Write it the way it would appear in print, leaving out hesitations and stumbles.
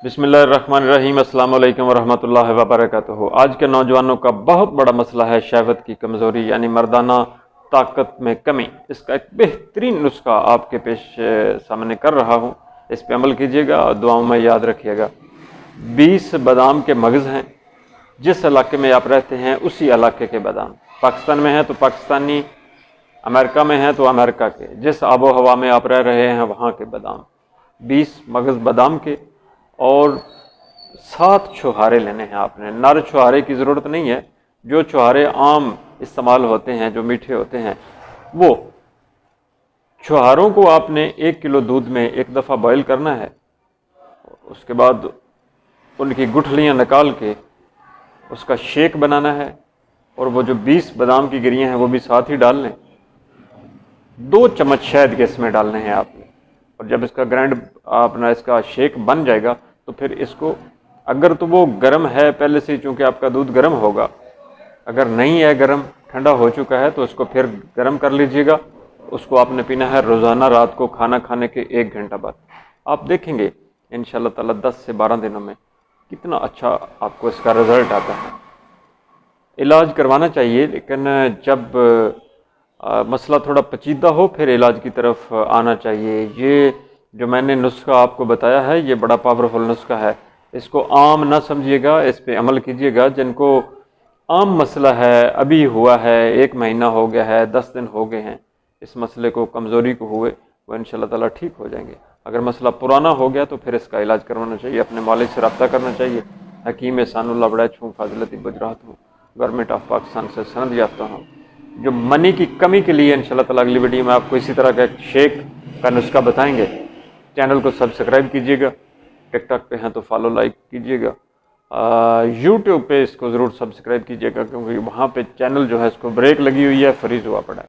बिस्मिल्लाहिर्रहमानिर्रहीम, अस्सलाम वालेकुम वरहमतुल्लाहि वबरकातुहू। आज के नौजवानों का बहुत बड़ा मसला है शहवत की कमज़ोरी यानी मर्दाना ताकत में कमी। इसका एक बेहतरीन नुस्खा आपके पेश सामने कर रहा हूँ। इस पे अमल कीजिएगा और दुआओं में याद रखिएगा। 20 बादाम के मगज़ हैं। जिस इलाके में आप रहते हैं उसी इलाके के बादाम। पाकिस्तान में है तो पाकिस्तानी, अमेरिका में है तो अमेरिका के, जिस आबो हवा में आप रह रहे हैं वहाँ के बादाम। 20 मगज़ बादाम के और 7 छुहारे लेने हैं आपने। नर छुहारे की ज़रूरत नहीं है, जो छुहारे आम इस्तेमाल होते हैं जो मीठे होते हैं वो छुहारों को आपने 1 किलो दूध में एक दफ़ा बॉयल करना है। उसके बाद उनकी गुठलियाँ निकाल के उसका शेक बनाना है और वो जो 20 बादाम की गिरियाँ हैं वो भी साथ ही डाल लें। 2 चम्मच शहद के इसमें डालने हैं आपने। और जब इसका ग्राइंड अपना इसका शेक बन जाएगा तो फिर इसको, अगर तो वो गर्म है पहले से, चूँकि आपका दूध गर्म होगा, अगर नहीं है गर्म, ठंडा हो चुका है, तो उसको फिर गर्म कर लीजिएगा। उसको आपने पीना है रोज़ाना रात को खाना खाने के 1 घंटा बाद। आप देखेंगे इंशाअल्लाह ताला 10 से 12 दिनों में कितना अच्छा आपको इसका रिज़ल्ट आता है। इलाज करवाना चाहिए, लेकिन जब मसला थोड़ा पेचीदा हो फिर इलाज की तरफ आना चाहिए। ये जो मैंने नुस्खा आपको बताया है ये बड़ा पावरफुल नुस्खा है। इसको आम ना समझिएगा, इस पे अमल कीजिएगा। जिनको आम मसला है, अभी हुआ है, 1 महीना हो गया है, 10 दिन हो गए हैं इस मसले को, कमज़ोरी को हुए, वो इंशाअल्लाह ताला ठीक हो जाएंगे। अगर मसला पुराना हो गया तो फिर इसका इलाज करवाना चाहिए, अपने मालिक से रब्ता करना चाहिए। हकीम एहसानुल्लाह बड़ैच हूँ, फाजिलती गुजरात हूँ, गवर्नमेंट ऑफ पाकिस्तान से सनद याफ्ता हूँ। जो मनी की कमी के लिए इंशाअल्लाह ताला अगली वीडियो में आपको इसी तरह का एक शेक का नुस्खा बताएंगे। चैनल को सब्सक्राइब कीजिएगा, टिकटॉक पे हैं तो फॉलो लाइक कीजिएगा, यूट्यूब पे इसको ज़रूर सब्सक्राइब कीजिएगा, क्योंकि वहाँ पे चैनल जो है इसको ब्रेक लगी हुई है, फ्रीज़ हुआ पड़ा है।